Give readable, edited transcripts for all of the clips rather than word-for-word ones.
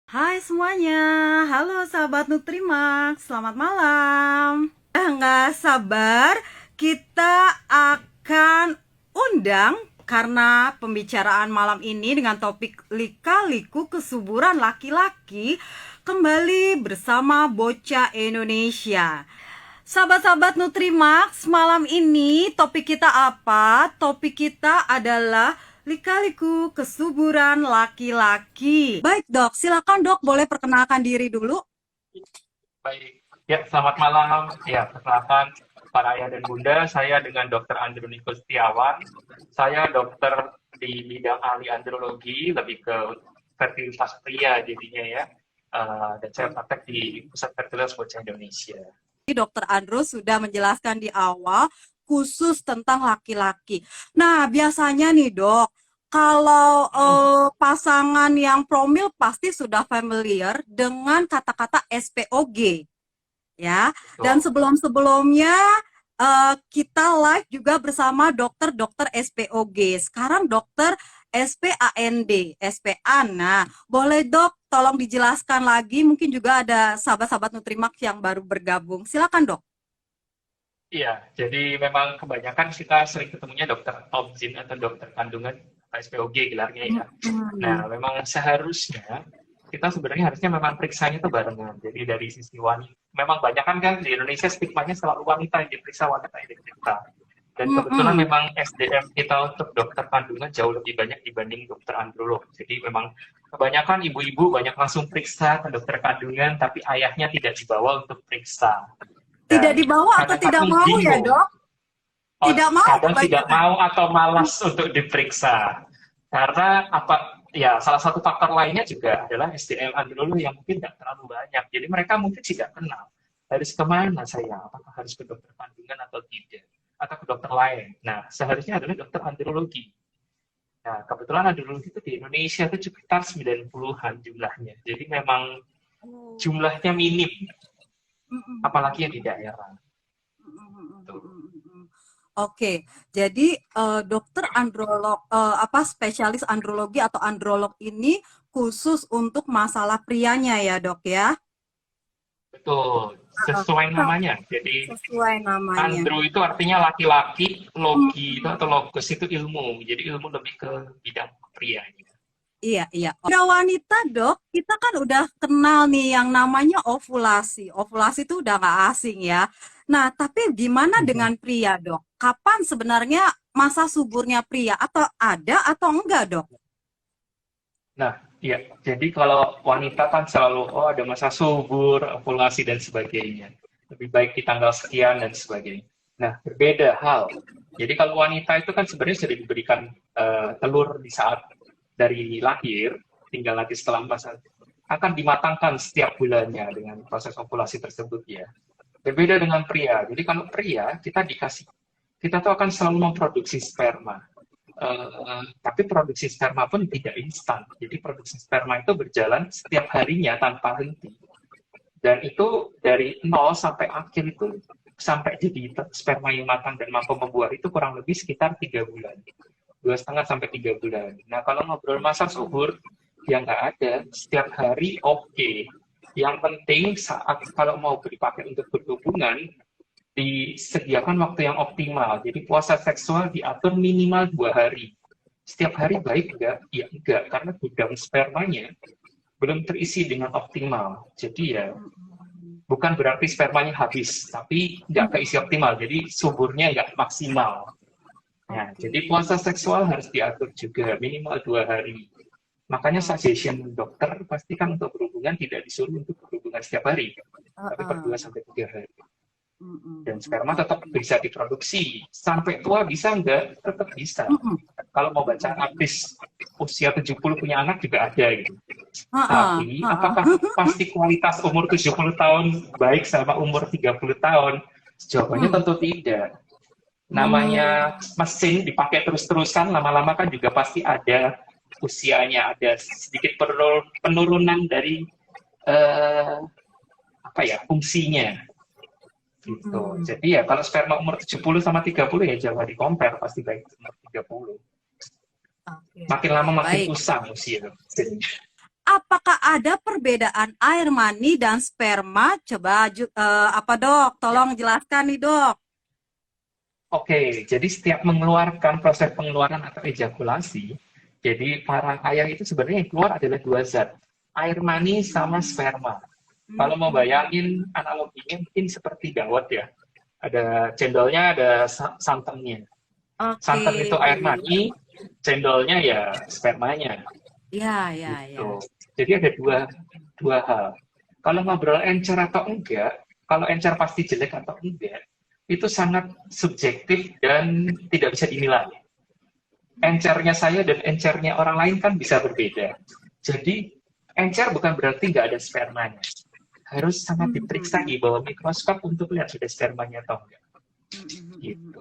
Hai semuanya, halo sahabat Nutrimax, selamat malam. Nggak sabar, kita akan undang karena pembicaraan malam ini dengan topik lika-liku kesuburan laki-laki kembali bersama Bocah Indonesia. Sahabat-sahabat Nutrimax, malam ini topik kita apa? Topik kita adalah lika-liku kesuburan laki-laki. Baik dok, silakan dok, boleh perkenalkan diri dulu. Baik, ya selamat malam. Ya, perkenalkan para ayah dan bunda, saya dengan Dr. Androniko Setiawan. Saya dokter di bidang ahli andrologi, lebih ke fertilitas pria jadinya ya. Dan saya praktek di Pusat Fertilitas Bocah Indonesia. Dokter Andro sudah menjelaskan di awal khusus tentang laki-laki. Nah, biasanya nih dok, kalau pasangan yang promil pasti sudah familiar dengan kata-kata SPOG. Ya. Dan Betul. sebelum-sebelumnya kita live juga bersama dokter-dokter SPOG. Sekarang dokter SPAND, SPAN. Nah, boleh dok tolong dijelaskan lagi, mungkin juga ada sahabat-sahabat Nutrimax yang baru bergabung. Silakan dok. Iya, jadi memang kebanyakan kita sering ketemunya dokter obgyn atau dokter kandungan SPOG gelarnya ya. Nah, Hmm. memang seharusnya kita sebenarnya harusnya memang periksanya itu barengan. Jadi dari sisi wanita, memang banyak kan di Indonesia stigmanya selalu wanita yang diperiksa, wanita yang diperiksa. Dan kebetulan Hmm. memang SDM kita untuk dokter kandungan jauh lebih banyak dibanding dokter androlog. Jadi memang kebanyakan ibu-ibu banyak langsung periksa ke dokter kandungan, tapi ayahnya tidak dibawa untuk periksa. Tidak Dan dibawa atau tidak kadang-kadang mau ya bingung. dok? Oh, Tidak mau kadang tidak kebanyakan. mau atau malas untuk diperiksa. Karena apa? Ya, salah satu faktor lainnya juga adalah SDM androlog yang mungkin tidak terlalu banyak. Jadi mereka mungkin tidak kenal harus kemana saya, apakah harus ke dokter kandungan atau tidak, atau ke dokter lain. Nah, seharusnya adalah dokter andrologi. Nah, kebetulan andrologi itu di Indonesia itu sekitar 90-an jumlahnya. Jadi memang Oh. jumlahnya minim, Mm, mm, apalagi mm, yang di daerah. Tuh. Oke, jadi dokter androlog apa spesialis andrologi atau androlog ini khusus untuk masalah prianya ya, Dok ya? Betul, Heeh. sesuai Nah, namanya. Jadi sesuai namanya. Andro itu artinya laki-laki, logi itu Hmm, atau logos itu ilmu. Jadi ilmu lebih ke bidang pria. iya, iya. Udah wanita, Dok, kita kan udah kenal nih yang namanya ovulasi. Ovulasi itu udah nggak asing ya. Nah, tapi gimana dengan pria, Dok? Kapan sebenarnya masa suburnya pria? Atau ada atau enggak, Dok? Nah, ya, jadi kalau wanita kan selalu, oh ada masa subur, ovulasi, dan sebagainya. Lebih baik di tanggal sekian, dan sebagainya. Nah, berbeda hal. Jadi kalau wanita itu kan sebenarnya sudah diberikan telur di saat dari lahir, tinggal nanti setelah masa, akan dimatangkan setiap bulannya dengan proses ovulasi tersebut ya. Berbeda dengan pria. Jadi kalau pria, kita tuh akan selalu memproduksi sperma. Tapi produksi sperma pun tidak instan. Jadi produksi sperma itu berjalan setiap harinya tanpa henti. Dan itu dari nol sampai akhir itu sampai jadi sperma yang matang dan mampu membuah itu kurang lebih sekitar 3 bulan. 2,5 sampai 3 bulan. Nah kalau ngobrol masa subur, ya nggak ada. Setiap hari oke. Okay. Yang penting saat kalau mau dipakai untuk berhubungan, disediakan waktu yang optimal. Jadi puasa seksual diatur minimal 2 hari. Setiap hari baik enggak? Ya enggak, karena gudang spermanya belum terisi dengan optimal. Jadi ya bukan berarti spermanya habis, tapi nggak keisi optimal. Jadi suburnya nggak maksimal. Nah, Oke. jadi puasa seksual harus diatur juga minimal 2 hari. Makanya Oke. suggestion dokter pastikan untuk berhubungan tidak disuruh untuk berhubungan setiap hari, tapi per Heeh. 2 sampai 3 hari. Mm, Dan mm, mm, sperma mm, tetap mm. bisa diproduksi. Sampai tua bisa enggak? Tetap bisa. Mm-mm. Kalau mau baca Mm-mm. artis usia 70 punya anak juga ada gitu. Heeh, Tapi heeh. apakah pasti kualitas umur 70 tahun baik sama umur 30 tahun? Jawabannya Hmm. tentu tidak. Hmm. Namanya mesin dipakai terus-terusan, lama-lama kan juga pasti ada usianya, ada sedikit penurunan dari eh, apa ya fungsinya. Gitu. Mm-mm. Jadi ya kalau sperma umur 70 sama 30 ya jangan di compare, pasti baik umur 30. Oke. Makin lama makin Baik. usang usia. apakah ada perbedaan air mani dan sperma? Coba apa dok? Tolong jelaskan nih dok. Oke, jadi setiap mengeluarkan proses pengeluaran atau ejakulasi, jadi para ayam itu sebenarnya yang keluar adalah dua zat, air mani sama sperma. Kalau mau Hmm, bayangin analoginya mungkin seperti dawet ya. Ada cendolnya, ada santannya. oke. Santan itu air mani, cendolnya ya spermanya Ya, ya, gitu. ya. Jadi ada dua hal. Kalau ngobrol encer atau enggak, kalau encer pasti jelek atau enggak, itu sangat subjektif dan tidak bisa dinilai. Encernya saya dan encernya orang lain kan bisa berbeda. Jadi encer bukan berarti nggak ada spermanya. Harus sangat diperiksa Hmm, di bawah mikroskop untuk lihat sudah spermanya atau enggak. Gitu.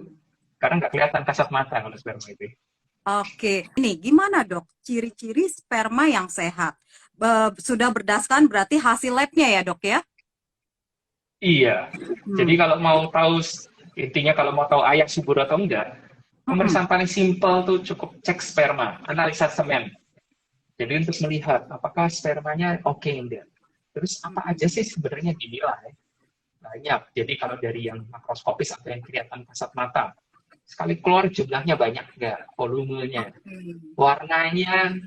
Karena nggak kelihatan kasat mata kalau sperma itu. Oke, ini gimana dok? Ciri-ciri sperma yang sehat. Sudah berdasarkan berarti hasil labnya ya dok ya? Iya. Jadi Hmm. kalau mau tahu intinya kalau mau tahu ayam subur atau enggak, Mm-mm. pemeriksaan paling simpel tuh cukup cek sperma, analisa semen. Jadi untuk melihat apakah spermanya oke enggak. Terus apa aja sih sebenarnya dinilai? Banyak. Jadi kalau dari yang makroskopis atau yang kelihatan kasat mata, sekali keluar jumlahnya banyak enggak, volumenya, Oke. warnanya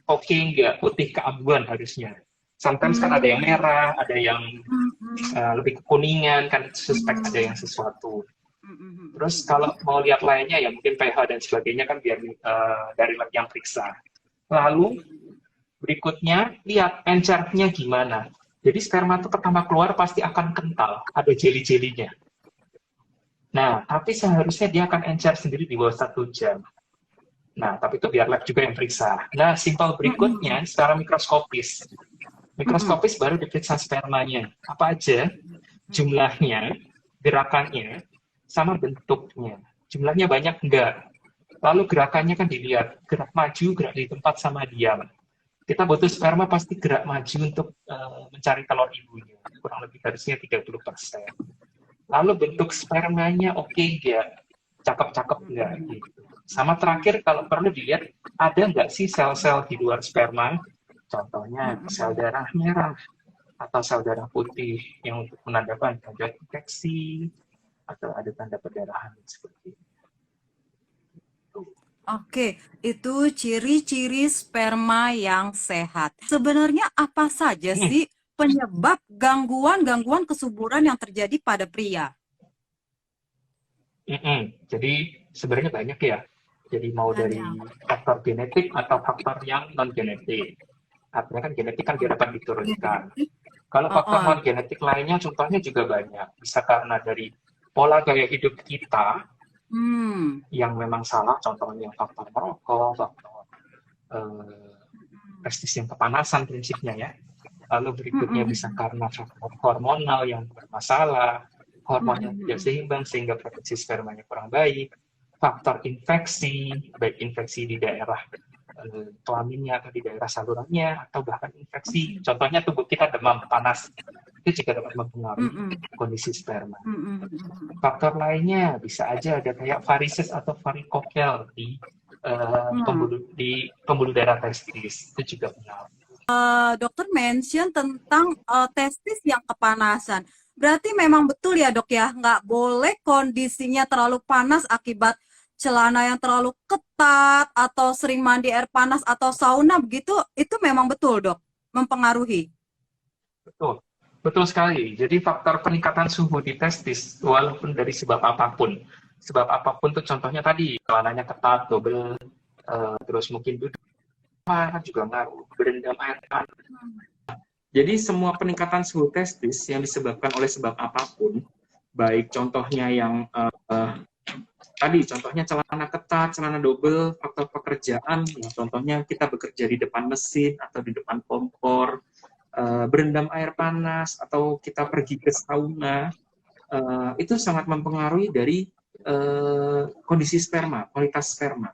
oke enggak, putih keabuan harusnya. Sometimes kan ada yang Hmm. merah, ada yang Mm-mm. lebih kekuningan, kan suspek ada yang Hmm. sesuatu. Terus Mm-mm. kalau mau lihat lainnya ya mungkin pH dan sebagainya kan biar dari lab yang periksa. Lalu berikutnya lihat encernya gimana. Jadi sperma itu pertama keluar pasti akan kental, ada jeli-jelinya. Nah, tapi seharusnya dia akan encer sendiri di bawah 1 jam. Nah, tapi itu biar lab juga yang periksa. Nah, simpel Mm-mm. berikutnya secara mikroskopis. Mm-mm. Mikroskopis baru diperiksa spermanya. Apa aja? Jumlahnya, gerakannya, sama bentuknya. Jumlahnya banyak enggak? Lalu gerakannya kan dilihat, gerak maju, gerak di tempat, sama diam. Kita butuh sperma pasti gerak maju untuk mencari telur ibunya. Kurang lebih harusnya 30%. Lalu bentuk spermanya oke enggak? Cakep-cakep enggak? Gitu. Sama terakhir kalau perlu dilihat, ada enggak sih sel-sel di luar sperma? Contohnya sel Mm-mm. darah merah atau sel darah putih yang untuk menandakan ada infeksi atau ada tanda perdarahan seperti itu. Oke, itu ciri-ciri sperma yang sehat. Sebenarnya apa saja Hmm, sih penyebab gangguan-gangguan kesuburan yang terjadi pada pria? Jadi sebenarnya banyak ya. Jadi mau Banyak. dari faktor genetik atau faktor yang non genetik. Artinya kan genetik kan dia dapat diturunkan. Genetik. Kalau Oh, faktor oh. non genetik lainnya contohnya juga banyak. Bisa karena dari pola gaya hidup kita Hmm. yang memang salah, contohnya faktor merokok, faktor eh, prestis yang kepanasan prinsipnya ya. Lalu berikutnya bisa Mm-mm. karena faktor hormonal yang bermasalah, hormonnya tidak Mm-mm. seimbang sehingga produksi spermanya kurang baik, faktor infeksi, baik infeksi di daerah kelaminnya atau di daerah salurannya, atau bahkan infeksi, contohnya tubuh kita demam panas, itu juga dapat mempengaruhi Mm-mm. kondisi sperma. Mm-mm. Faktor lainnya bisa aja ada kayak varises atau varikokel Hmm. di pembuluh darah testis, itu juga pengaruh. Dokter mention tentang testis yang kepanasan. Berarti memang betul ya dok ya, nggak boleh kondisinya terlalu panas akibat celana yang terlalu ketat atau sering mandi air panas atau sauna begitu, itu memang betul dok, mempengaruhi. Betul, betul sekali. Jadi faktor peningkatan suhu di testis, walaupun dari sebab apapun tuh contohnya tadi, celananya ketat, double, terus mungkin duduk juga ngaruh, berendam air panas. Jadi semua peningkatan suhu testis yang disebabkan oleh sebab apapun, baik contohnya yang tadi, contohnya celana ketat, celana double, faktor pekerjaan, ya, contohnya kita bekerja di depan mesin atau di depan kompor, berendam air panas, atau kita pergi ke sauna, itu sangat mempengaruhi dari kondisi sperma, kualitas sperma.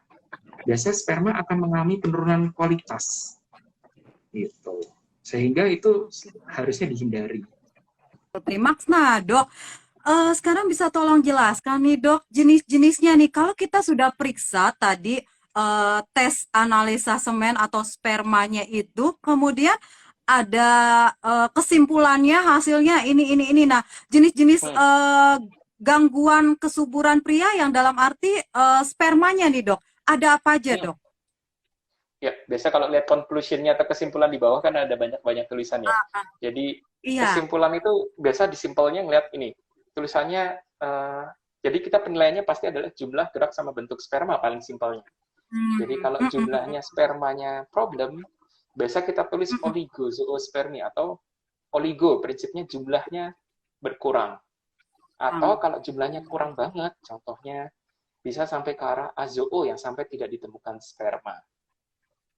Biasanya sperma akan mengalami penurunan kualitas, gitu. Sehingga itu harusnya dihindari. Klimaks. Nah dok, sekarang bisa tolong jelaskan nih dok, jenis-jenisnya nih. Kalau kita sudah periksa tadi tes analisa semen atau spermanya itu, kemudian ada kesimpulannya, hasilnya ini. Nah, jenis-jenis Hmm. gangguan kesuburan pria yang dalam arti spermanya nih dok, ada apa aja Hmm. dok? Ya, biasa kalau lihat conclusion-nya atau kesimpulan di bawah kan ada banyak-banyak tulisannya. Jadi Iya. kesimpulan itu biasa di simpelnya ngeliat ini. Tulisannya, jadi kita penilaiannya pasti adalah jumlah, gerak, sama bentuk sperma paling simpelnya. Jadi Hmm, kalau jumlahnya spermanya problem, biasa kita tulis oligozoospermi atau oligo, prinsipnya jumlahnya berkurang. Atau paham. kalau jumlahnya kurang banget, contohnya bisa sampai ke arah azoo yang sampai tidak ditemukan sperma.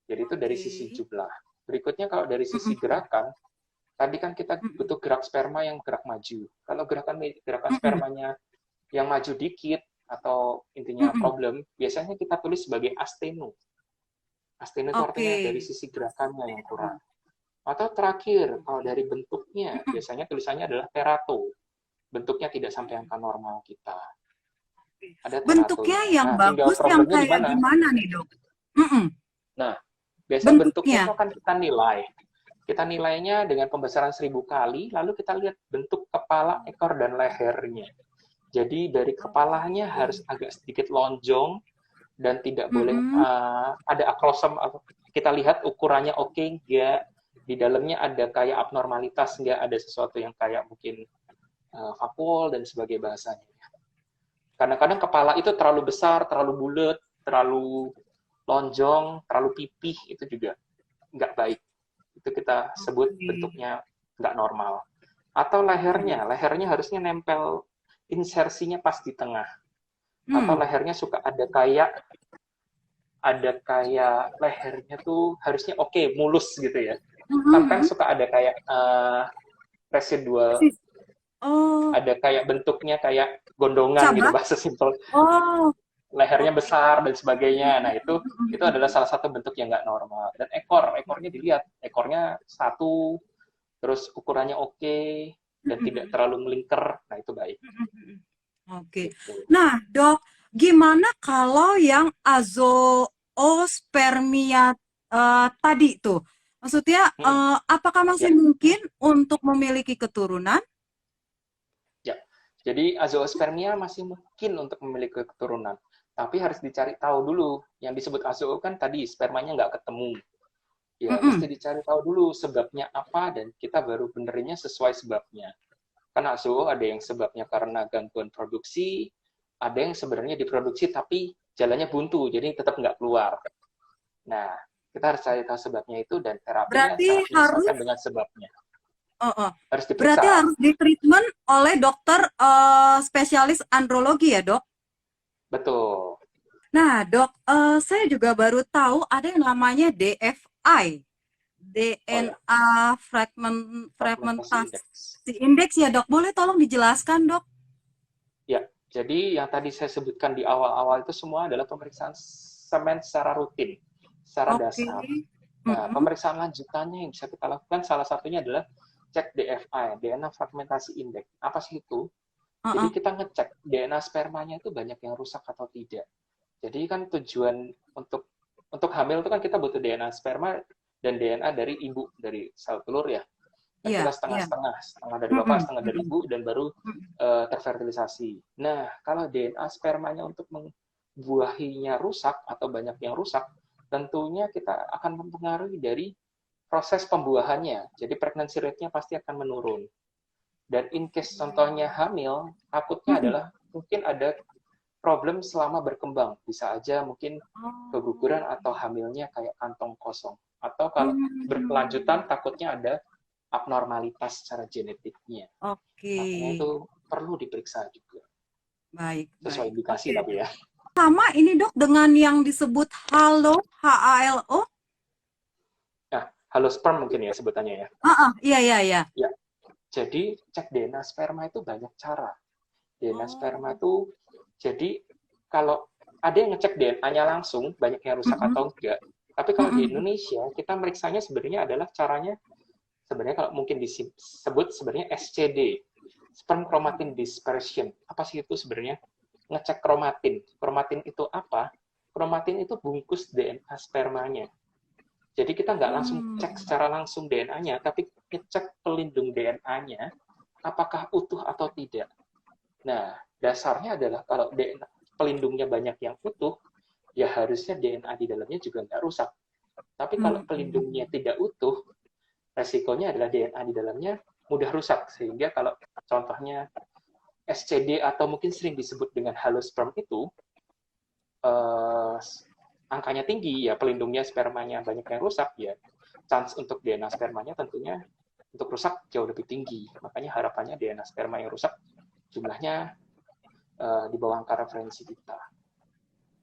Jadi itu dari Oke. sisi jumlah. Berikutnya kalau dari sisi Mm-mm. gerakan, tadi kan kita Mm-mm. butuh gerak sperma yang gerak maju. Kalau gerakan Mm-mm. spermanya yang maju dikit atau intinya Mm-mm. problem, biasanya kita tulis sebagai asteno. Asteno itu Oke. artinya dari sisi gerakannya yang kurang. Atau terakhir, kalau dari bentuknya, Mm-mm. biasanya tulisannya adalah terato. Bentuknya tidak sampai angka normal kita. Ada Bentuknya teratonya. yang Nah, tinggal bagus yang problemnya di kayak mana? gimana nih dok? Mm-mm. Nah, biasa bentuknya itu Bentuknya. akan kita nilai. Kita nilainya dengan pembesaran 1000 kali, lalu kita lihat bentuk kepala, ekor, dan lehernya. Jadi dari kepalanya harus Oke. agak sedikit lonjong dan tidak boleh Mm-mm. ada akrosom. Kita lihat ukurannya oke nggak, di dalamnya ada kayak abnormalitas nggak, ada sesuatu yang kayak mungkin vakuol dan sebagainya bahasanya. Kadang-kadang kepala itu terlalu besar, terlalu bulat, terlalu lonjong, terlalu pipih, itu juga nggak baik. Itu kita sebut Oke. bentuknya nggak normal. Atau Oke. lehernya harusnya nempel, insersinya pas di tengah. Atau Hmm. lehernya suka ada kayak lehernya tuh harusnya oke, mulus gitu ya. Sometimes Mm-mm. suka ada kayak residual, Oh, ada kayak bentuknya kayak gondongan gitu cabang? bahasa simpel, Oh, lehernya oke. besar dan sebagainya. Nah, itu adalah Mm-mm. salah satu bentuk yang nggak normal. Dan ekornya dilihat, ekornya satu, terus ukurannya oke dan tidak Mm-mm. terlalu melingkar. Nah, itu baik Mm-mm. Oke. gitu. Nah, dok, gimana kalau yang azoospermia tadi tuh? Maksudnya, Hmm, apakah masih ya, mungkin untuk memiliki keturunan? ya. Jadi azoospermia masih mungkin untuk memiliki keturunan, tapi harus dicari tahu dulu. Yang disebut azoo kan tadi spermanya nggak ketemu. Ya, mesti Mm-mm. dicari tahu dulu sebabnya apa dan kita baru benerinnya sesuai sebabnya. Karena azoo ada yang sebabnya karena gangguan produksi, ada yang sebenarnya diproduksi tapi jalannya buntu, jadi tetap nggak keluar. Nah, kita harus cari tahu sebabnya itu dan terapinya Berarti sangat harus, menyesuaikan dengan sebabnya. oh, oh. Harus Berarti diperiksa. harus ditreatment oleh dokter spesialis andrologi ya, dok? Betul. Nah, dok, saya juga baru tahu ada yang namanya DFI, Oh ya, DNA fragmentasi fragmentasi indeks. indeks ya, dok. Boleh tolong dijelaskan, dok? Ya, jadi yang tadi saya sebutkan di awal-awal itu semua adalah pemeriksaan semen secara rutin, secara Oke. dasar. Nah, Mm-mm. pemeriksaan lanjutannya yang bisa kita lakukan salah satunya adalah cek DFI, DNA fragmentasi indeks. Apa sih itu? Jadi Uh-uh. kita ngecek DNA spermanya itu banyak yang rusak atau tidak. Jadi kan tujuan untuk hamil itu kan kita butuh DNA sperma dan DNA dari ibu, dari sel telur ya. Kan Iya, kita iya. setengah-setengah, setengah dari bapak, Mm-mm. setengah dari Mm-mm. ibu, dan baru Mm-mm. terfertilisasi. Nah, kalau DNA spermanya untuk membuahinya rusak atau banyak yang rusak, tentunya kita akan mempengaruhi dari proses pembuahannya. Jadi pregnancy rate-nya pasti akan menurun. Dan in case contohnya hamil, takutnya Mm-mm. adalah mungkin ada problem selama berkembang. Bisa aja mungkin Oh, keguguran atau hamilnya kayak kantong kosong. Atau kalau hmm. berkelanjutan takutnya ada abnormalitas secara genetiknya. Oke, Makanya itu perlu diperiksa juga. baik, Sesuai baik. indikasi Oke, tapi dok. ya. Sama ini, dok, dengan yang disebut halo, HALO. Nah, halo sperm mungkin ya sebutannya ya. Iya, iya, iya. Ya, jadi cek DNA sperma itu banyak cara. DNA sperma Oh. itu jadi kalau ada yang ngecek DNA-nya langsung, banyak yang rusak Mm-mm. atau enggak. Tapi kalau di Mm-mm. Indonesia, kita meriksanya sebenarnya adalah caranya, sebenarnya kalau mungkin disebut sebenarnya SCD, sperm chromatin dispersion. Apa sih itu sebenarnya? Ngecek kromatin. Kromatin itu apa? kromatin itu bungkus DNA spermanya. Jadi kita nggak langsung cek secara langsung DNA-nya, tapi ngecek pelindung DNA-nya apakah utuh atau tidak. Nah, dasarnya adalah kalau DNA pelindungnya banyak yang utuh, ya harusnya DNA di dalamnya juga nggak rusak. Tapi kalau pelindungnya tidak utuh, resikonya adalah DNA di dalamnya mudah rusak. Sehingga kalau contohnya SCD atau mungkin sering disebut dengan halosperm itu, angkanya tinggi, ya pelindungnya spermanya banyak yang rusak, ya chance untuk DNA spermanya tentunya untuk rusak jauh lebih tinggi. Makanya harapannya DNA sperma yang rusak jumlahnya di bawah angka referensi kita.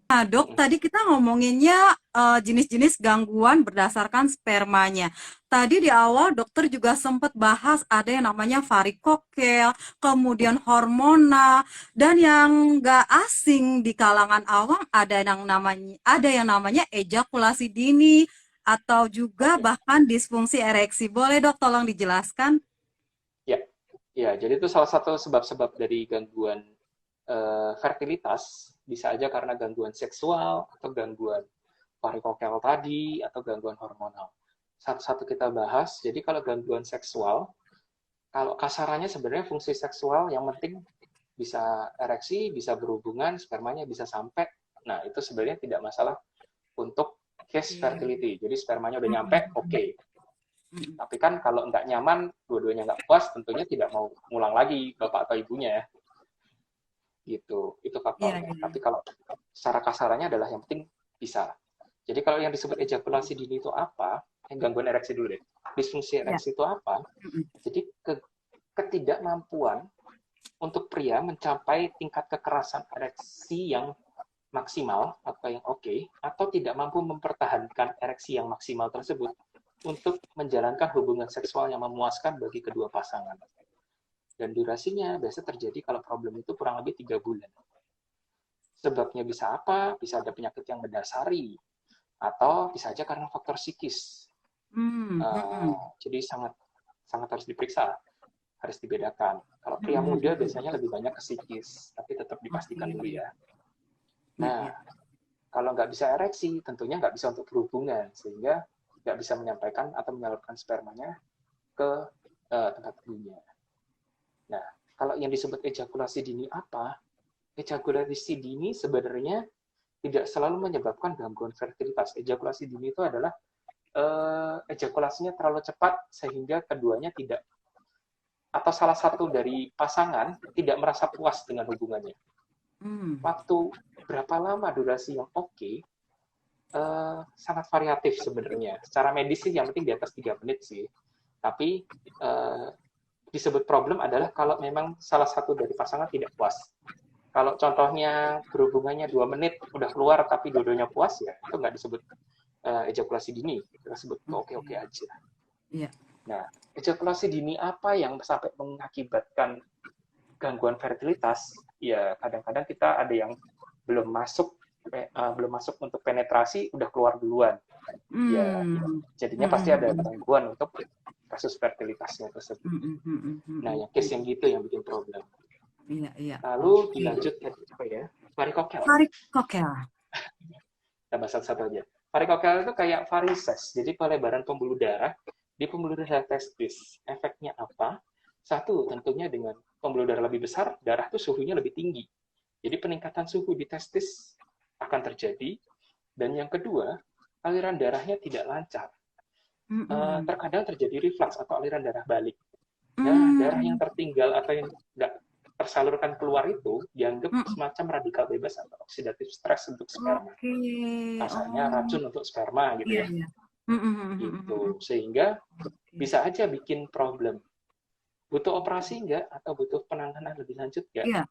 Nah, Dok, tadi kita ngomonginnya jenis-jenis gangguan berdasarkan spermanya. Tadi di awal dokter juga sempat bahas ada yang namanya varikokel, kemudian hormonal, dan yang nggak asing di kalangan awam ada yang namanya ejakulasi dini atau juga bahkan disfungsi ereksi. Boleh Dok tolong dijelaskan? Ya, ya. Jadi itu salah satu sebab-sebab dari gangguan fertilitas, bisa aja karena gangguan seksual atau gangguan varikokel tadi atau gangguan hormonal. Satu-satu kita bahas. Jadi kalau gangguan seksual, kalau kasarannya sebenarnya fungsi seksual yang penting bisa ereksi, bisa berhubungan, spermanya bisa sampai. Nah, itu sebenarnya tidak masalah untuk case fertility. Jadi spermanya udah nyampe, oke. Tapi kan kalau nggak nyaman, dua-duanya nggak puas, tentunya tidak mau ngulang lagi bapak atau ibunya ya. Gitu, itu faktornya. Tapi kalau secara kasarannya adalah yang penting bisa. Jadi kalau yang disebut ejakulasi dini itu apa? Gangguan ereksi dulu deh. Disfungsi ereksi itu apa? Jadi ketidakmampuan untuk pria mencapai tingkat kekerasan ereksi yang maksimal atau yang oke, atau tidak mampu mempertahankan ereksi yang maksimal tersebut untuk menjalankan hubungan seksual yang memuaskan bagi kedua pasangan. Dan durasinya biasa terjadi kalau problem itu kurang lebih 3 bulan. Sebabnya bisa apa? Bisa ada penyakit yang mendasari, atau bisa aja karena faktor psikis. Jadi sangat harus diperiksa, harus dibedakan. Kalau pria muda biasanya lebih banyak ke psikis, tapi tetap dipastikan dulu ya. Nah, kalau nggak bisa ereksi, tentunya nggak bisa untuk berhubungan, sehingga nggak bisa menyampaikan atau menyalurkan spermanya ke tempat ibunya. Nah, kalau yang disebut ejakulasi dini apa? Ejakulasi dini sebenarnya tidak selalu menyebabkan gangguan fertilitas. Ejakulasi dini itu adalah ejakulasinya terlalu cepat sehingga keduanya tidak, atau salah satu dari pasangan tidak merasa puas dengan hubungannya. Waktu berapa lama durasi yang oke, sangat variatif sebenarnya. Secara medis sih yang penting di atas 3 menit sih. Tapi disebut problem adalah kalau memang salah satu dari pasangan tidak puas. Kalau contohnya berhubungannya 2 menit udah keluar tapi dua-duanya puas, ya itu nggak disebut ejakulasi dini, kita sebut oke-oke aja. Nah, ejakulasi dini apa yang sampai mengakibatkan gangguan fertilitas? Ya kadang-kadang kita ada yang belum masuk untuk penetrasi udah keluar duluan. Ya jadinya pasti ada gangguan untuk kasus fertilitasnya tersebut. Nah, yang case yang gitu yang bikin problem. Lalu dilanjut apa ya? Varikokel. Kita bahas satu-satu aja. Varikokel itu kayak varises, jadi pelebaran pembuluh darah di pembuluh darah testis. Efeknya apa? Satu, tentunya dengan pembuluh darah lebih besar, darah itu suhunya lebih tinggi. Jadi peningkatan suhu di testis akan terjadi. Dan yang kedua, aliran darahnya tidak lancar. Terkadang terjadi reflux atau aliran darah balik. Nah, darah yang tertinggal atau yang nggak tersalurkan keluar itu dianggap semacam radikal bebas atau oksidatif stres untuk sperma. Kasarnya racun untuk sperma gitu ya. Gitu. Sehingga bisa aja bikin problem. Butuh operasi nggak atau butuh penanganan lebih lanjut nggak?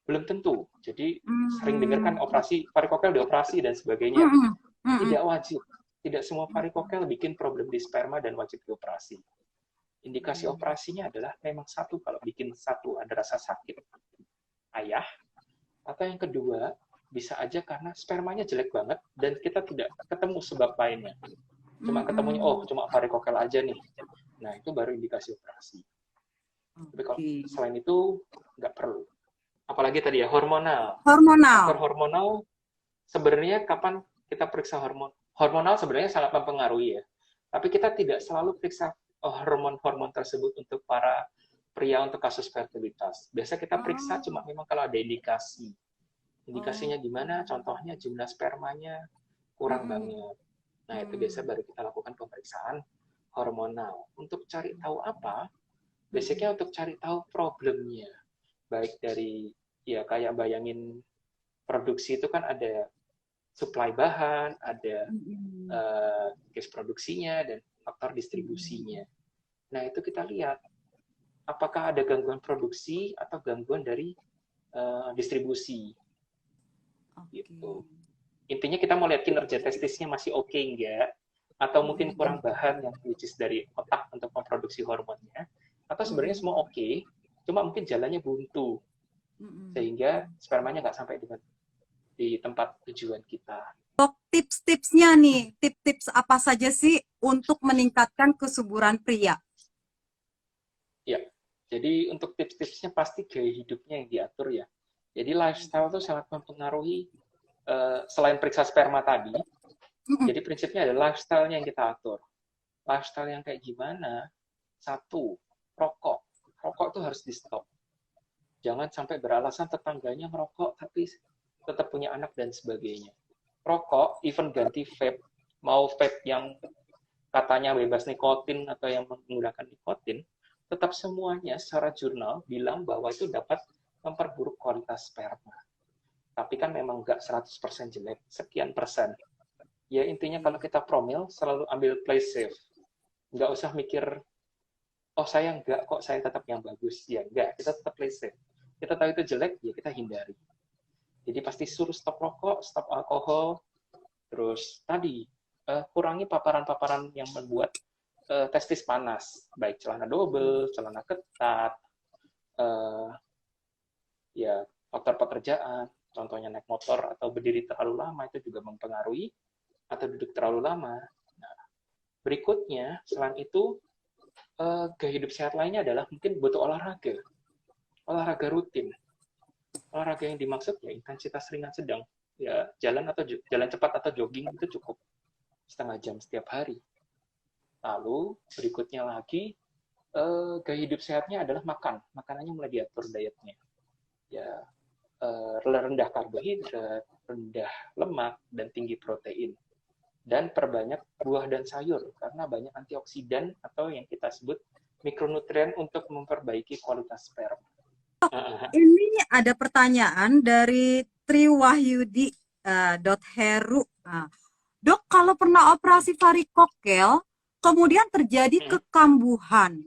Belum tentu. Jadi sering dengar kan operasi varikokel dioperasi dan sebagainya. Tidak wajib. Tidak semua varikokel bikin problem di sperma dan wajib dioperasi. Indikasi operasinya adalah memang satu, kalau bikin satu ada rasa sakit ayah, atau yang kedua bisa aja karena spermanya jelek banget dan kita tidak ketemu sebab lainnya. Cuma ketemunya cuma varikokel aja nih. Nah, itu baru indikasi operasi. Tapi kalau selain itu nggak perlu. Apalagi tadi ya hormonal. Faktor hormonal sebenarnya kapan kita periksa hormon? Hormonal sebenarnya sangat mempengaruhi ya. Tapi kita tidak selalu periksa hormon-hormon tersebut untuk para pria untuk kasus fertilitas. Biasa kita periksa cuma Oh, memang kalau ada indikasi. oh, Indikasinya gimana? Contohnya jumlah spermanya kurang mm-mm, banget. Nah, itu biasa mm-mm, baru kita lakukan pemeriksaan hormonal. Untuk cari tahu apa? mm-mm, Basicnya untuk cari tahu problemnya. Baik dari, ya kayak bayangin produksi itu kan ada supply bahan, ada mm-mm, case produksinya, dan faktor mm-mm. distribusinya. Nah, itu kita lihat apakah ada gangguan produksi atau gangguan dari distribusi Oke. gitu. Intinya kita mau lihat kinerja testisnya masih oke enggak, atau mungkin kurang Mm-mm, bahan yang which is dari otak untuk memproduksi hormonnya, atau sebenarnya mm-mm, semua oke, cuma mungkin jalannya buntu mm-mm. sehingga spermanya nggak sampai dengan di tempat tujuan kita. Dok, tips-tipsnya nih, tips-tips apa saja sih untuk meningkatkan kesuburan pria? Ya, jadi untuk tips-tipsnya pasti gaya hidupnya yang diatur ya. Jadi lifestyle itu sangat mempengaruhi selain periksa sperma tadi. Mm-mm, Jadi prinsipnya adalah lifestyle-nya yang kita atur. Lifestyle yang kayak gimana? Satu, rokok. Rokok itu harus di stop. Jangan sampai beralasan tetangganya merokok tapi tetap punya anak dan sebagainya. Rokok, even ganti vape, mau vape yang katanya bebas nikotin atau yang menggunakan nikotin, tetap semuanya secara jurnal bilang bahwa itu dapat memperburuk kualitas sperma. Tapi kan memang nggak 100% jelek, sekian persen. Ya intinya kalau kita promil, selalu ambil play safe. Nggak usah mikir, oh saya nggak kok, saya tetap yang bagus. Ya nggak, kita tetap play safe. Kita tahu itu jelek, ya kita hindari. Jadi pasti suruh stop rokok, stop alkohol, terus tadi kurangi paparan-paparan yang membuat testis panas, baik celana double, celana ketat, uh, ya faktor pekerjaan, contohnya naik motor atau berdiri terlalu lama itu juga mempengaruhi, atau duduk terlalu lama. Nah, berikutnya, selain itu, gaya hidup sehat lainnya adalah mungkin butuh olahraga, olahraga rutin. Olahraga yang dimaksud ya intensitas ringan sedang, ya jalan atau jalan cepat atau jogging itu cukup setengah jam setiap hari. Lalu berikutnya lagi, gaya hidup sehatnya adalah makan. Makanannya mulai diatur dietnya. Ya, rendah karbohidrat, rendah lemak, dan tinggi protein. Dan perbanyak buah dan sayur, karena banyak antioksidan atau yang kita sebut mikronutrien untuk memperbaiki kualitas sperma. Ini ada pertanyaan dari Triwahyudi Heru. Nah, Dok, kalau pernah operasi varikokel, kemudian terjadi kekambuhan,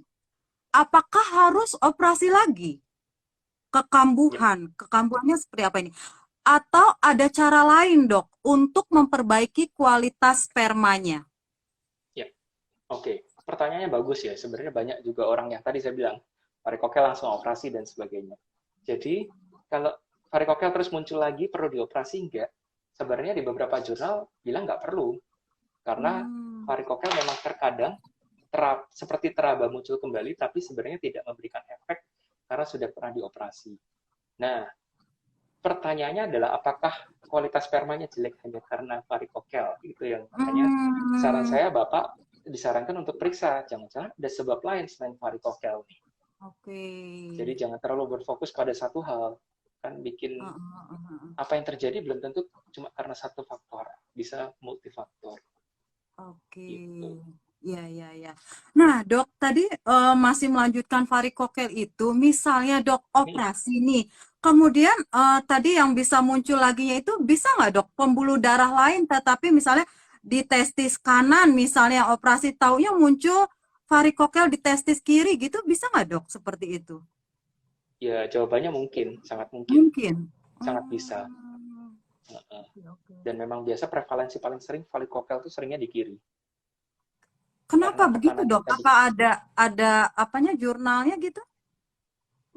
apakah harus operasi lagi? Ya, Kekambuhannya seperti apa ini? Atau ada cara lain, Dok, untuk memperbaiki kualitas spermanya? ya. Oke. Pertanyaannya bagus ya. Sebenarnya banyak juga orang yang tadi saya bilang, varikokel langsung operasi dan sebagainya. Jadi, kalau varikokel terus muncul lagi, perlu dioperasi enggak? Sebenarnya di beberapa jurnal bilang nggak perlu. Karena Hmm. varikokel memang terkadang seperti teraba muncul kembali, tapi sebenarnya tidak memberikan efek karena sudah pernah dioperasi. Nah, pertanyaannya adalah apakah kualitas spermanya jelek hanya karena varikokel? Itu yang makanya saran Hmm. saya Bapak disarankan untuk periksa, jangan-jangan ada sebab lain selain varikokel nih. Oke. Jadi jangan terlalu berfokus pada satu hal, kan bikin Heeh, heeh, heeh. apa yang terjadi belum tentu cuma karena satu faktor, bisa multifaktor Oke. gitu. Ya, ya, ya. Nah, Dok, tadi masih melanjutkan varikokel itu, misalnya Dok Hmm. operasi nih, kemudian tadi yang bisa muncul laginya itu bisa nggak Dok pembuluh darah lain, tetapi misalnya di testis kanan, misalnya operasi taunya muncul varikokel di testis kiri gitu, bisa nggak Dok seperti itu? Ya jawabannya mungkin, Mungkin. sangat bisa. Oke, oke. Dan memang biasa prevalensi paling sering varikokel itu seringnya di kiri, Kenapa karena begitu tekanannya Dok? tadi. Apa ada apanya jurnalnya gitu?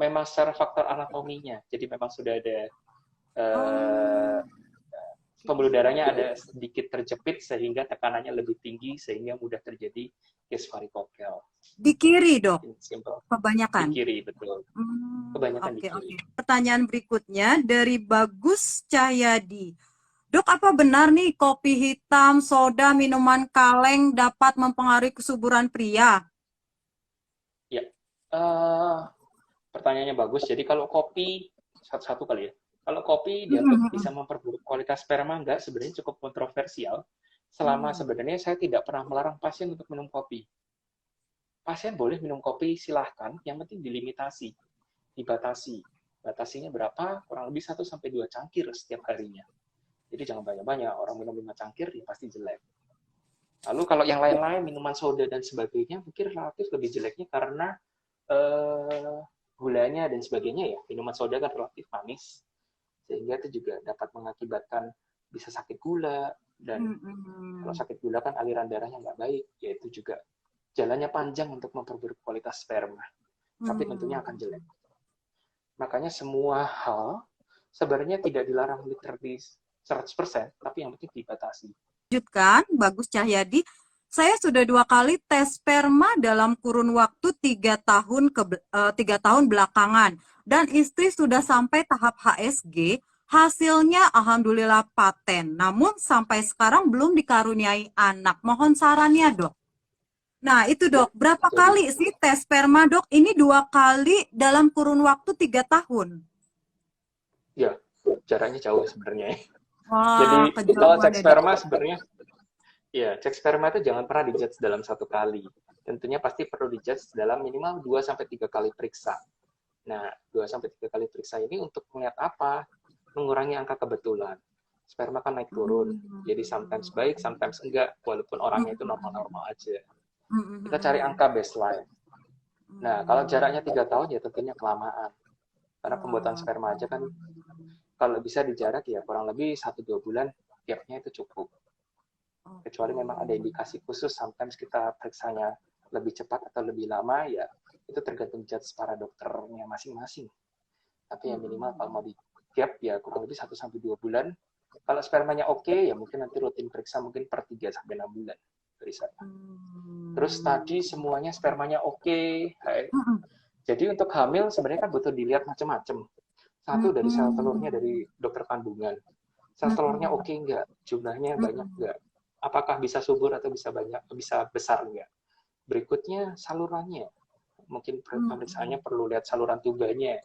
Memang secara faktor anatominya, jadi memang sudah ada eh, Oh, pembuluh darahnya ada sedikit terjepit sehingga tekanannya lebih tinggi sehingga mudah terjadi case varikokel. di kiri Dok, Simple. Di kebanyakan. kiri, betul. Kebanyakan di Oke, kiri. oke. Pertanyaan berikutnya dari Bagus Cahyadi. Dok, apa benar nih kopi hitam, soda, minuman kaleng dapat mempengaruhi kesuburan pria? Ya, eh, pertanyaannya bagus. Jadi kalau kopi, satu-satu kali ya. Kalau kopi dianggap bisa memperburuk kualitas sperma, enggak, sebenarnya cukup kontroversial. Selama Hmm. sebenarnya saya tidak pernah melarang pasien untuk minum kopi. Pasien boleh minum kopi, silahkan. Yang penting dilimitasi, dibatasi. Batasinya berapa? Kurang lebih 1 sampai 2 cangkir setiap harinya. Jadi jangan banyak-banyak. Orang minum 5 cangkir, ya pasti jelek. Lalu kalau yang lain-lain, minuman soda dan sebagainya, mungkin relatif lebih jeleknya karena eh, gulanya dan sebagainya ya. Minuman soda kan relatif manis, sehingga itu juga dapat mengakibatkan bisa sakit gula, dan kalau Mm-mm. sakit gula kan aliran darahnya nggak baik, yaitu juga jalannya panjang untuk memperburuk kualitas sperma, tapi tentunya akan jelek. Hmm. Makanya semua hal sebenarnya tidak dilarang literally 100%, tapi yang penting dibatasi. Lanjutkan, Bagus Cahyadi. Saya sudah 2 kali tes sperma dalam kurun waktu 3 tahun belakangan, dan istri sudah sampai tahap HSG. Hasilnya alhamdulillah paten. Namun sampai sekarang belum dikaruniai anak. Mohon sarannya, Dok. Nah, itu Ya, Dok, berapa jadi kali sih tes sperma, Dok? Ini 2 kali dalam kurun waktu 3 tahun. ya jaraknya jauh sebenarnya. Wah, Jadi kalau kejauhan cek ya, Dok. sperma sebenarnya, ya cek sperma itu jangan pernah dijudge dalam 1 kali. Tentunya pasti perlu dijudge dalam minimal 2 sampai 3 kali periksa. Nah, 2 sampai 3 kali periksa ini untuk melihat apa? Mengurangi angka kebetulan. Sperma kan naik turun. Jadi sometimes baik, sometimes enggak, walaupun orangnya itu normal-normal aja. Kita cari angka baseline. Nah, kalau jaraknya 3 tahun ya tentunya kelamaan. Karena pembuatan sperma aja kan kalau bisa dijarak ya kurang lebih 1-2 bulan, gapnya itu cukup. Kecuali memang ada indikasi khusus, sometimes kita periksanya lebih cepat atau lebih lama, ya itu tergantung judge para dokternya masing-masing. Tapi yang minimal kalau mau di gap ya kurang lebih 1 sampai 2 bulan. Kalau spermanya oke, ya mungkin nanti rutin periksa mungkin per 3 sampai 6 bulan dari saya. Terus tadi semuanya spermanya oke. Jadi untuk hamil sebenarnya kan butuh dilihat macam-macam. Satu dari sel telurnya dari dokter kandungan. Sel telurnya oke enggak? Jumlahnya banyak enggak? Apakah bisa subur atau bisa banyak, bisa besar enggak? Berikutnya salurannya. Mungkin pemeriksaannya perlu lihat saluran tubanya,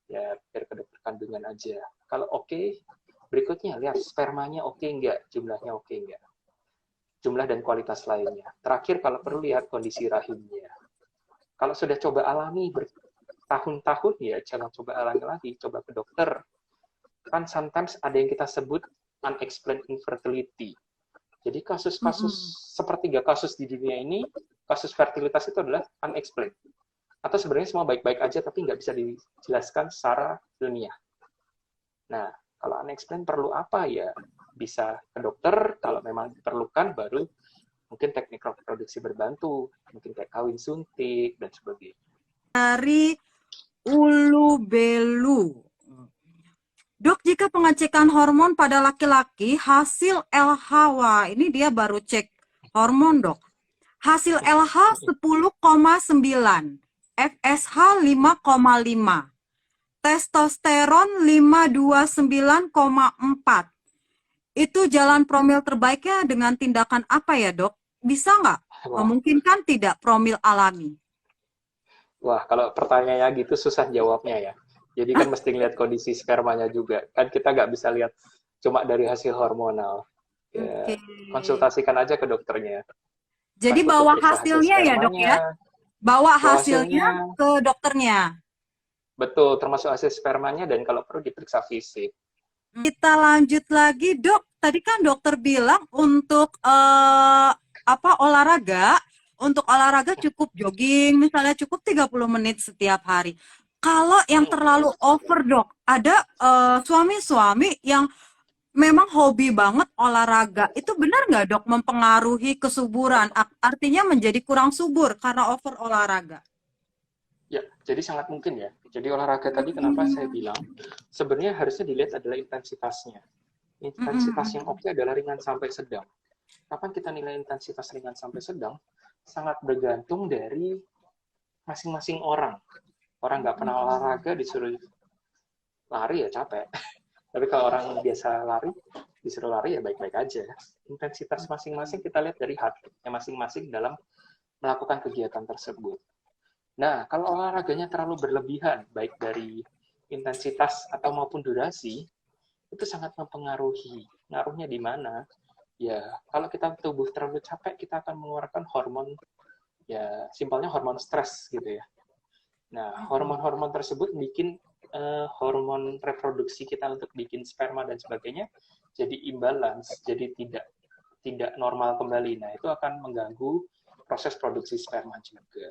ya biar ke dokter kandungan aja. Kalau oke, berikutnya lihat spermanya oke enggak, jumlahnya oke enggak, jumlah dan kualitas lainnya. Terakhir kalau perlu lihat kondisi rahimnya. Kalau sudah coba alami bertahun-tahun, ya jangan coba alami lagi, coba ke dokter. Kan sometimes ada yang kita sebut unexplained infertility. Jadi kasus-kasus, sepertiga kasus di dunia ini, kasus fertilitas itu adalah unexplained. Atau sebenarnya semua baik-baik aja, tapi nggak bisa dijelaskan secara ilmiah. Nah, kalau unexplained perlu apa ya? Bisa ke dokter, kalau memang diperlukan baru mungkin teknik reproduksi berbantu, mungkin kayak kawin suntik dan sebagainya. Dari Ulu Belu. Dok, jika pengecekan hormon pada laki-laki, hasil LH, wah ini dia baru cek hormon dok. Hasil LH 10,9, FSH 5,5, testosteron 529,4. Itu jalan promil terbaiknya dengan tindakan apa ya dok? Bisa nggak? Wah, Memungkinkan tidak promil alami? wah, kalau pertanyaannya gitu susah jawabnya ya. Jadi kan mesti lihat kondisi spermanya juga. Kan kita nggak bisa lihat cuma dari hasil hormonal. Oke. Ya, konsultasikan aja ke dokternya. Jadi Pas butuh bawa periksa hasil hasilnya ya dok ya? spermanya, Bawa bawa hasilnya hasilnya, ke dokternya. betul, termasuk hasil spermanya dan kalau perlu diperiksa fisik. Kita lanjut lagi, Dok. Tadi kan dokter bilang untuk apa olahraga cukup jogging, misalnya cukup 30 menit setiap hari. Kalau yang terlalu over, Dok, ada suami-suami yang memang hobi banget olahraga. Itu benar nggak, Dok, mempengaruhi kesuburan? Artinya menjadi kurang subur karena over olahraga. Ya, jadi sangat mungkin ya. Jadi olahraga tadi kenapa saya bilang sebenarnya harusnya dilihat adalah intensitasnya. Intensitas yang oke adalah ringan sampai sedang. Kapan kita nilai intensitas ringan sampai sedang? Sangat bergantung dari masing-masing orang. Orang nggak pernah olahraga disuruh lari ya capek. Tapi kalau orang biasa lari, disuruh lari ya baik-baik aja. Intensitas masing-masing kita lihat dari heartnya masing-masing dalam melakukan kegiatan tersebut. Nah, kalau olahraganya terlalu berlebihan, baik dari intensitas atau maupun durasi, itu sangat mempengaruhi. Ngaruhnya di mana? Ya, kalau kita tubuh terlalu capek, kita akan mengeluarkan hormon, ya simpelnya hormon stres gitu ya. Nah, hormon-hormon tersebut bikin hormon reproduksi kita untuk bikin sperma dan sebagainya jadi imbalance, jadi tidak normal kembali. Nah, itu akan mengganggu proses produksi sperma juga.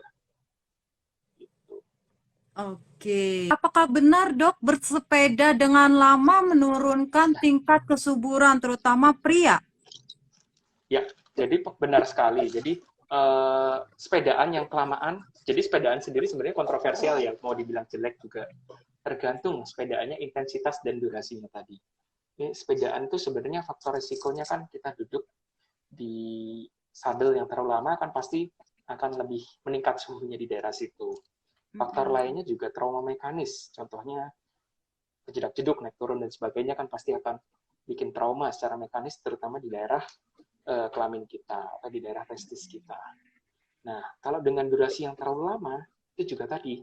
Oke. Apakah benar, Dok, bersepeda dengan lama menurunkan tingkat kesuburan, terutama pria? Ya, jadi benar sekali. Jadi sepedaan yang kelamaan, jadi sepedaan sendiri sebenarnya kontroversial ya, mau dibilang jelek juga. Tergantung sepedaannya intensitas dan durasinya tadi. Ini sepedaan itu sebenarnya faktor risikonya kan kita duduk di sadel yang terlalu lama kan pasti akan lebih meningkat suhunya di daerah situ. Faktor lainnya juga trauma mekanis, contohnya kejedak-jeduk, naik turun dan sebagainya kan pasti akan bikin trauma secara mekanis, terutama di daerah kelamin kita atau di daerah testis kita. Nah, kalau dengan durasi yang terlalu lama, itu juga tadi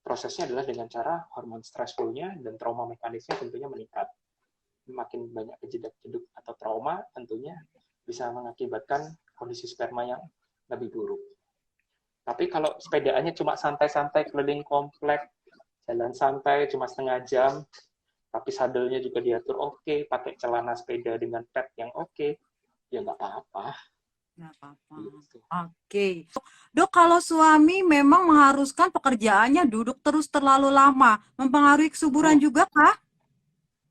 prosesnya adalah dengan cara hormon stressful-nya dan trauma mekanisnya tentunya meningkat. Makin banyak kejedak-jeduk atau trauma tentunya bisa mengakibatkan kondisi sperma yang lebih buruk. Tapi kalau sepedaannya cuma santai-santai keliling komplek, jalan santai cuma setengah jam, tapi sadelnya juga diatur oke, pakai celana sepeda dengan pad yang oke, ya nggak apa-apa. Nggak apa-apa. Gitu. Oke. Dok, kalau suami memang mengharuskan pekerjaannya duduk terus terlalu lama, mempengaruhi kesuburan juga kah?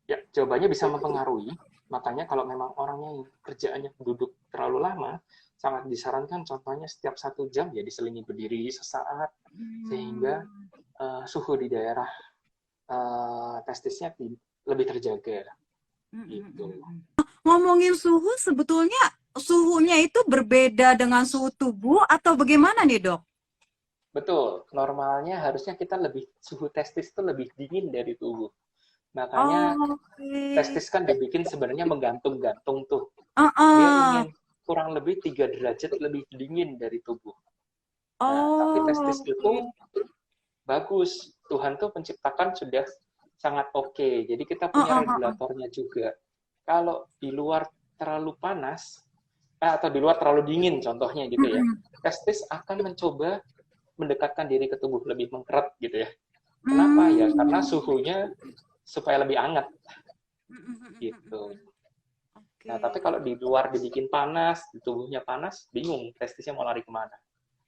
Ya, jawabannya bisa mempengaruhi. Makanya kalau memang orangnya yang kerjaannya duduk terlalu lama, sangat disarankan contohnya setiap 1 jam ya diselingi berdiri sesaat, sehingga suhu di daerah testisnya lebih terjaga. Gitu. Ngomongin suhu, sebetulnya suhunya itu berbeda dengan suhu tubuh atau bagaimana nih, Dok? Betul, normalnya harusnya kita suhu testis itu lebih dingin dari tubuh. Makanya Oke. testis kan dibikin sebenarnya menggantung-gantung tuh. Dia Heeh. ingin kurang lebih 3 derajat lebih dingin dari tubuh. Nah, tapi testis Oke. itu bagus. Tuhan tuh penciptakan sudah sangat oke. Jadi kita punya Heeh, heeh. regulatornya juga. Kalau di luar terlalu panas, atau di luar terlalu dingin contohnya gitu ya, Mm-mm. testis akan mencoba mendekatkan diri ke tubuh, lebih mengkeret gitu ya. Kenapa ya? Karena Hmm. suhunya supaya lebih hangat gitu. Mm-mm. Nah, Oke. tapi kalau di luar dibikin panas, di tubuhnya panas, bingung testisnya mau lari kemana.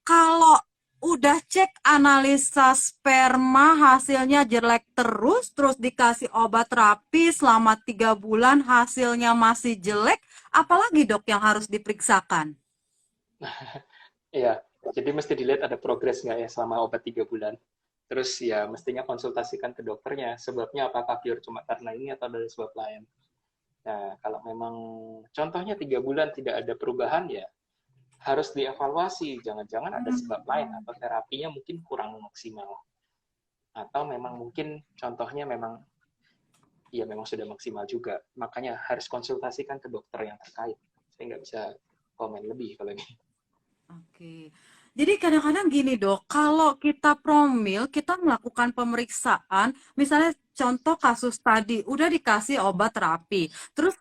Kalau udah cek analisa sperma hasilnya jelek terus dikasih obat terapi selama 3 bulan hasilnya masih jelek, apalagi dok yang harus diperiksakan? Iya, jadi mesti dilihat ada progres nggak ya selama obat 3 bulan. Terus ya mestinya konsultasikan ke dokternya, sebabnya apakah pure cuma karena ini atau ada sebab lain. Nah, kalau memang contohnya 3 bulan tidak ada perubahan, ya harus dievaluasi. Jangan-jangan ada sebab lain atau terapinya mungkin kurang maksimal. Atau memang mungkin contohnya memang ya memang sudah maksimal juga. Makanya harus konsultasikan ke dokter yang terkait. Saya nggak bisa komen lebih kalau ini. Oke. Jadi kadang-kadang gini dok, kalau kita promil, kita melakukan pemeriksaan, misalnya contoh kasus tadi, udah dikasih obat terapi, terus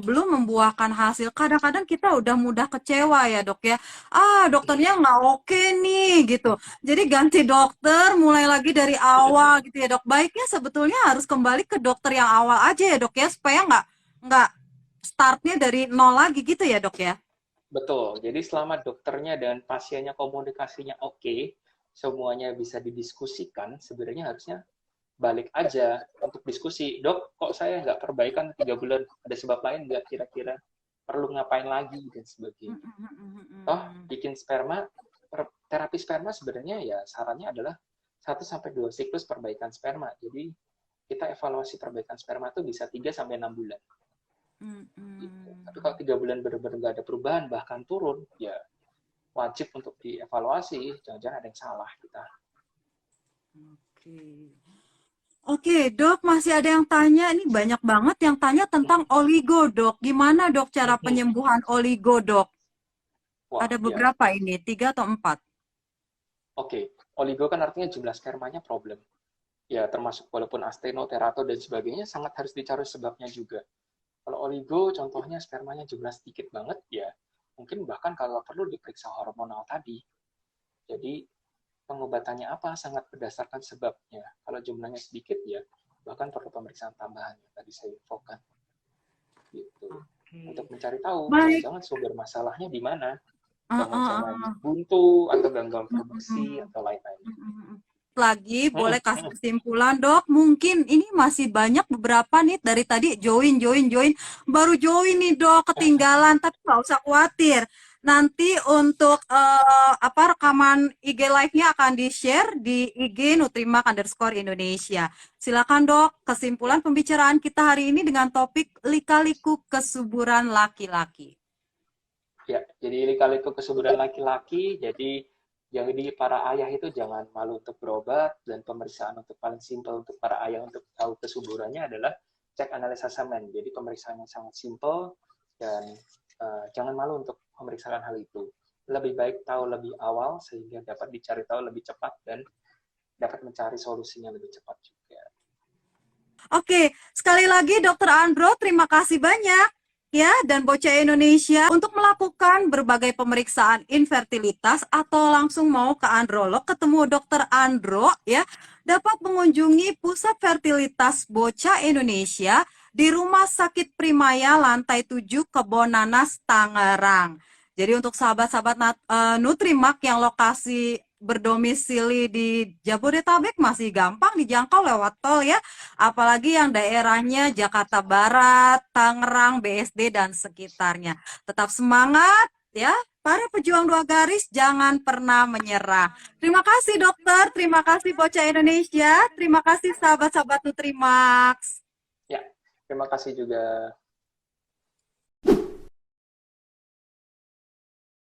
belum membuahkan hasil, kadang-kadang kita udah mudah kecewa ya dok ya, dokternya nggak oke nih gitu. Jadi ganti dokter, mulai lagi dari awal gitu ya dok. Baiknya sebetulnya harus kembali ke dokter yang awal aja ya dok ya, supaya nggak startnya dari nol lagi gitu ya dok ya. Betul. Jadi selama dokternya dan pasiennya komunikasinya oke, semuanya bisa didiskusikan, sebenarnya harusnya balik aja untuk diskusi. Dok, kok saya nggak perbaikan 3 bulan? Ada sebab lain nggak kira-kira? Perlu ngapain lagi? Dan sebagainya. Toh, bikin sperma, terapi sperma sebenarnya ya sarannya adalah 1-2 siklus perbaikan sperma. Jadi kita evaluasi perbaikan sperma itu bisa 3-6 bulan. Gitu. Tapi kalau 3 bulan benar-benar nggak ada perubahan, bahkan turun, ya wajib untuk dievaluasi. Jangan-jangan ada yang salah kita. Oke. Oke, Dok, masih ada yang tanya. Ini banyak banget yang tanya tentang oligo, Dok. Gimana, Dok, cara penyembuhan oligo, Dok? Wah, Ada ya. beberapa ini, 3 atau 4. Oke. Oligo kan artinya jumlah spermanya problem. Ya, termasuk walaupun asteno, terato, dan sebagainya, sangat harus dicari sebabnya juga. Kalau oligo, contohnya spermanya jumlah sedikit banget, ya mungkin bahkan kalau perlu diperiksa hormonal tadi. Jadi, pengobatannya apa sangat berdasarkan sebabnya. Kalau jumlahnya sedikit, ya bahkan perlu pemeriksaan tambahan yang tadi saya infokan. Gitu. Untuk Oke. mencari tahu, Baik. jangan-jangan sumber masalahnya di mana. Eh, eh, Jangan-jangan eh. buntu, atau gangguan produksi, Mm-mm. atau lain-lain. Mm-mm. Lagi boleh kasih kesimpulan, Dok? Mungkin ini masih banyak beberapa nih dari tadi join, join, join. Baru join nih, Dok, ketinggalan. Tapi nggak usah khawatir. Nanti untuk rekaman IG Live-nya akan di-share di IG Nutrimak_Indonesia. Silakan, Dok. Ya, Kesimpulan pembicaraan kita hari ini dengan topik lika-liku kesuburan laki-laki. ya. Jadi lika-liku kesuburan laki-laki, jadi para ayah itu jangan malu untuk berobat, dan pemeriksaan untuk paling simpel untuk para ayah untuk tahu kesuburannya adalah cek analisa semen. Jadi pemeriksaan yang sangat simpel, dan jangan malu untuk memeriksakan hal itu. Lebih baik tahu lebih awal sehingga dapat dicari tahu lebih cepat dan dapat mencari solusinya lebih cepat juga. Oke, sekali lagi Dokter Andro, terima kasih banyak ya dan Bocah Indonesia untuk melakukan berbagai pemeriksaan infertilitas atau langsung mau ke androlog ketemu Dokter Andro ya, dapat mengunjungi Pusat Fertilitas Bocah Indonesia di Rumah Sakit Primaya lantai 7 Kebonanas Tangerang. Jadi untuk sahabat-sahabat Nutrimak yang lokasi berdomisili di Jabodetabek masih gampang dijangkau lewat tol ya. Apalagi yang daerahnya Jakarta Barat, Tangerang, BSD, dan sekitarnya. Tetap semangat ya, para pejuang 2 garis jangan pernah menyerah. Terima kasih dokter, terima kasih Bocah Indonesia, terima kasih sahabat-sahabat Nutrimax. Ya, terima kasih juga.